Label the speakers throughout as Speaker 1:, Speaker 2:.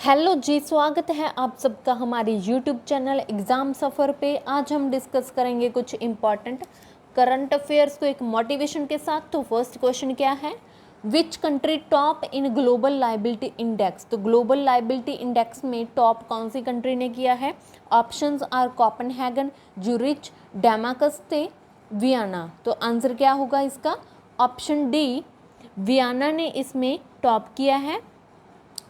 Speaker 1: Hello जी, स्वागत है आप सबका हमारे यूट्यूब चैनल एग्ज़ाम सफ़र पे। आज हम डिस्कस करेंगे कुछ इम्पॉर्टेंट करंट अफेयर्स को एक मोटिवेशन के साथ। तो फर्स्ट क्वेश्चन क्या है, which country top in global liability index. तो ग्लोबल लाइबिलिटी इंडेक्स में टॉप कौन सी कंट्री ने किया है। Options are Copenhagen, Zurich, Damascus, Vienna. तो आंसर क्या होगा इसका, ऑप्शन डी, वियना ने इसमें टॉप किया है।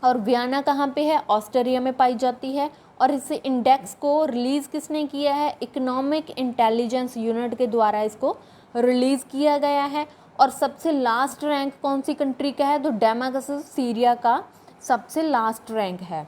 Speaker 1: और वियना कहाँ पे है, ऑस्ट्रिया में पाई जाती है। और इस इंडेक्स को रिलीज़ किसने किया है, इकोनॉमिक इंटेलिजेंस यूनिट के द्वारा इसको रिलीज़ किया गया है। और सबसे लास्ट रैंक कौन सी कंट्री का है, तो डेमाकस सीरिया का सबसे लास्ट रैंक है।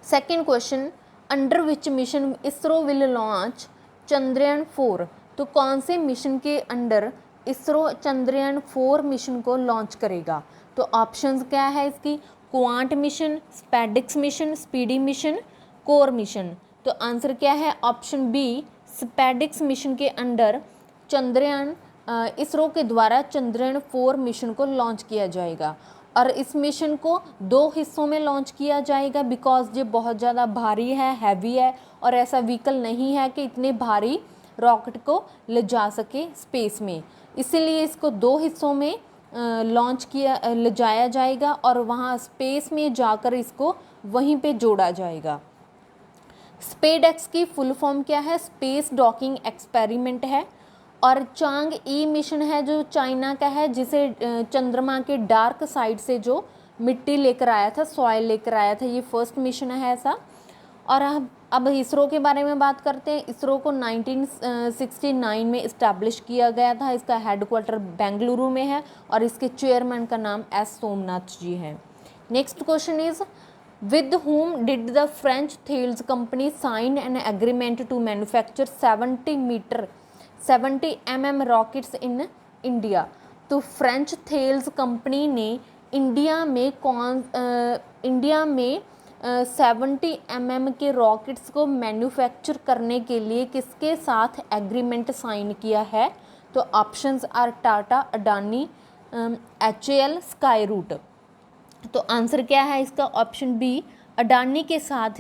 Speaker 1: Second question, under which mission ISRO will launch Chandrayaan 4। तो कौन से मिशन के अंडर इसरो चंद्रयान 4 मिशन को लॉन्च करेगा। तो ऑप्शंस क्या है इसकी, quant mission, spadix mission, speedy mission, core mission. तो आंसर क्या है, ऑप्शन बी, स्पेडिक्स मिशन के अंडर चंद्रयान इसरो के द्वारा चंद्रयान 4 मिशन को लॉन्च किया जाएगा। और इस मिशन को 2 हिस्सों में लॉन्च किया जाएगा बिकॉज ये बहुत ज़्यादा भारी है, हैवी है, और ऐसा व्हीकल नहीं है कि इतने भारी रॉकेट को ले जा सके स्पेस में। इसीलिए इसको 2 हिस्सों में लॉन्च किया ले जाया जाएगा और वहाँ स्पेस में जाकर इसको वहीं पे जोड़ा जाएगा। स्पेडएक्स की फुल फॉर्म क्या है, स्पेस डॉकिंग एक्सपेरिमेंट है। और चांग ई मिशन है जो चाइना का है, जिसे चंद्रमा के डार्क साइड से जो मिट्टी लेकर आया था, सॉइल लेकर आया था, ये फर्स्ट मिशन है ऐसा। और अब इसरो के बारे में बात करते हैं। इसरो को 1969 में इस्टेब्लिश किया गया था। इसका हेडक्वार्टर बेंगलुरु में है और इसके चेयरमैन का नाम एस सोमनाथ जी है। Next question is, with whom did the French Thales company sign an agreement to manufacture 70 mm rockets in India. तो फ्रेंच थेल्स कंपनी ने इंडिया में 70 mm के रॉकेट्स को मैन्युफैक्चर करने के लिए किसके साथ एग्रीमेंट साइन किया है। तो options are Tata, Adani, HAL, Skyroot. तो आंसर क्या है इसका, ऑप्शन बी, अडानी के साथ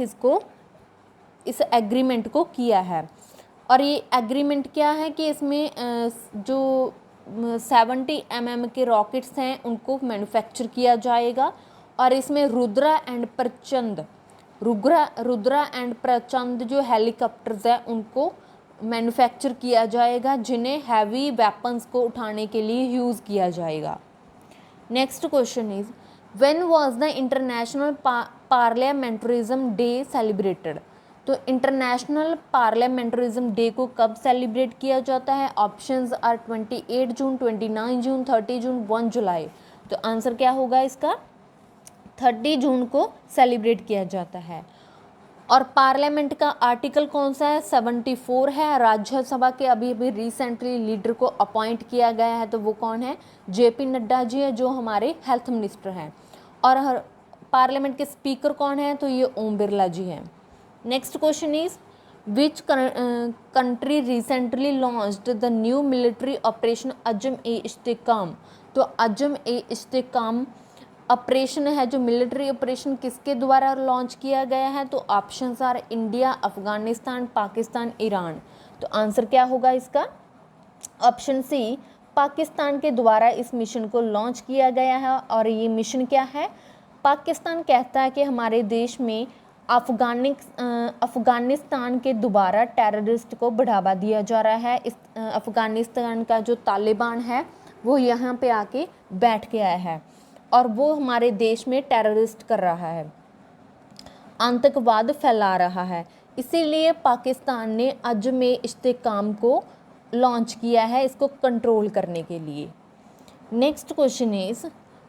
Speaker 1: इस एग्रीमेंट को किया है। और ये एग्रीमेंट क्या है कि इसमें जो 70 mm के रॉकेट्स हैं उनको मैन्युफैक्चर किया जाएगा। और इसमें रुद्रा एंड प्रचंड जो हेलीकॉप्टर्स हैं उनको मैन्युफैक्चर किया जाएगा, जिन्हें हैवी वेपन्स को उठाने के लिए यूज़ किया जाएगा। Next question is, when was the international parliamentarism day celebrated. तो इंटरनेशनल पार्लियामेंटरिज्म डे को कब सेलिब्रेट किया जाता है। Options are 28 June, 29 June, 30 June, 1 July. तो आंसर क्या होगा इसका, 30 जून को सेलिब्रेट किया जाता है। और पार्लियामेंट का आर्टिकल कौन सा है, 74 है। राज्यसभा के अभी रिसेंटली लीडर को अपॉइंट किया गया है, तो वो कौन है, JP नड्डा जी है जो हमारे हेल्थ मिनिस्टर हैं। और पार्लियामेंट के स्पीकर कौन है, तो ये ओम बिरला जी हैं। Next question is, which country recently launched the new military operation अजम ए इस्तेकाम। तो अजम ए इस्तेकाम ऑपरेशन है जो मिलिट्री ऑपरेशन किसके द्वारा लॉन्च किया गया है। तो options R India, Afghanistan, Pakistan, Iran. तो आंसर क्या होगा इसका, ऑप्शन सी, पाकिस्तान के द्वारा इस मिशन को लॉन्च किया गया है। और ये मिशन क्या है, पाकिस्तान कहता है कि हमारे देश में अफगानिस्तान के दोबारा टेररिस्ट को बढ़ावा दिया जा रहा है। इस अफगानिस्तान का जो तालिबान है वो यहाँ पे आके बैठ के आया है और वो हमारे देश में टेररिस्ट कर रहा है, आतंकवाद फैला रहा है। इसीलिए पाकिस्तान ने अजम ए इस्तेकाम को लॉन्च किया है इसको कंट्रोल करने के लिए। Next question is,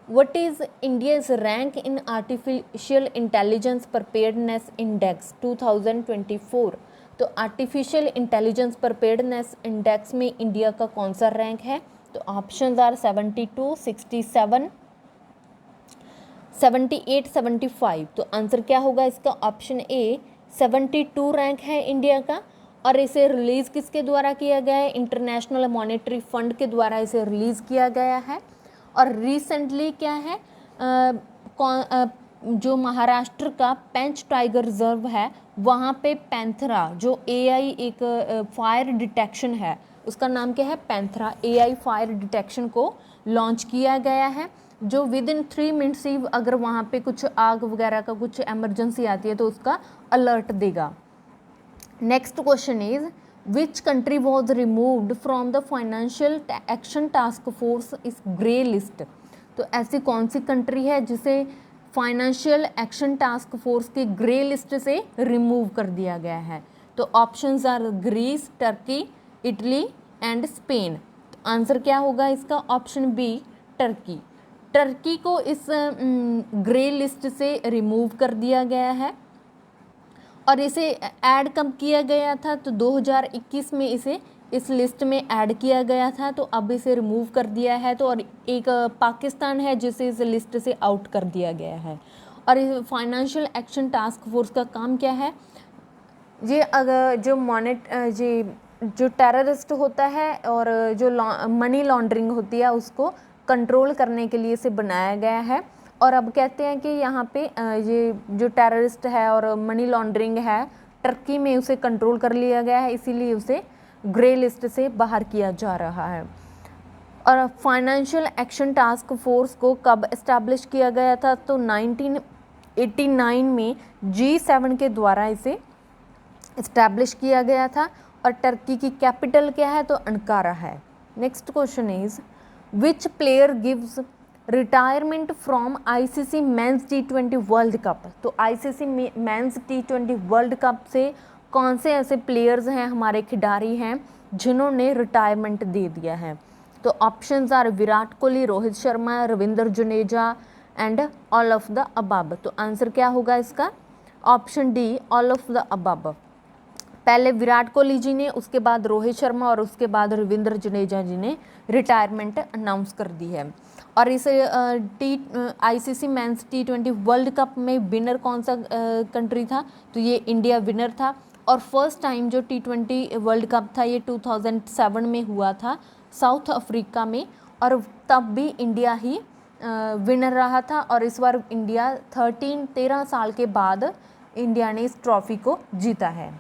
Speaker 1: what is India's rank in artificial intelligence preparedness index 2024। तो आर्टिफिशियल इंटेलिजेंस प्रिपेयर्डनेस इंडेक्स में इंडिया का कौन सा रैंक है। तो ऑप्शंस आर 72, 67, 78, 75। तो आंसर क्या होगा इसका, ऑप्शन ए, 72 रैंक है इंडिया का। और इसे रिलीज़ किसके द्वारा किया गया है, इंटरनेशनल मॉनेटरी फंड के द्वारा इसे रिलीज़ किया गया है। और रिसेंटली क्या है, जो महाराष्ट्र का पेंच टाइगर रिजर्व है वहाँ पे पैंथरा जो एआई एक फायर डिटेक्शन है, उसका नाम क्या है, पैंथरा एआई फायर डिटेक्शन को लॉन्च किया गया है, जो विद इन 3 मिनट्स ही अगर वहाँ पे कुछ आग वगैरह का कुछ इमरजेंसी आती है तो उसका अलर्ट देगा। Next question is which country was removed from the financial action task force is grey list. तो ऐसी कौन सी कंट्री है जिसे फाइनेंशियल एक्शन टास्क फोर्स की ग्रे लिस्ट से रिमूव कर दिया गया है। तो options are Greece, Turkey, Italy and Spain. तो आंसर क्या होगा इसका, ऑप्शन बी टर्की। टर्की को इस ग्रे लिस्ट से रिमूव कर दिया गया है और इसे ऐड कब किया गया था, तो 2021 में इसे इस लिस्ट में ऐड किया गया था, तो अब इसे रिमूव कर दिया है। तो और एक पाकिस्तान है जिसे इस लिस्ट से आउट कर दिया गया है। और इस फाइनेंशियल एक्शन टास्क फोर्स का काम क्या है, ये अगर जो टेररिस्ट होता है और जो मनी लॉन्ड्रिंग होती है उसको कंट्रोल करने के लिए इसे बनाया गया है। और अब कहते हैं कि यहाँ पे ये जो टेररिस्ट है और मनी लॉन्ड्रिंग है टर्की में उसे कंट्रोल कर लिया गया है, इसीलिए उसे ग्रे लिस्ट से बाहर किया जा रहा है। और फाइनेंशियल एक्शन टास्क फोर्स को कब इस्टेब्लिश किया गया था, तो 1989 में G7 के द्वारा इसे इस्टेब्लिश किया गया था। और टर्की की कैपिटल क्या है, तो अंकारा है। Next question is which player gives retirement from ICC men's T20 world cup. तो ICC men's T20 world cup से कौन से ऐसे प्लेयर्स हैं, हमारे खिलाड़ी हैं जिन्होंने रिटायरमेंट दे दिया है। तो options are Virat Kohli, Rohit Sharma, Ravindra Jadeja and all of the above. तो आंसर क्या होगा इसका, option D all of the above. पहले विराट कोहली जी ने, उसके बाद रोहित शर्मा और उसके बाद रविंद्र जडेजा जी ने रिटायरमेंट अनाउंस कर दी है। और इस ICC men's T20 world cup में विनर कौन सा कंट्री था, तो ये इंडिया विनर था। और फर्स्ट टाइम जो T20 वर्ल्ड कप था ये 2007 में हुआ था साउथ अफ्रीका में, और तब भी इंडिया ही विनर रहा था। और इस बार इंडिया 13 साल के बाद इंडिया ने इस ट्रॉफी को जीता है।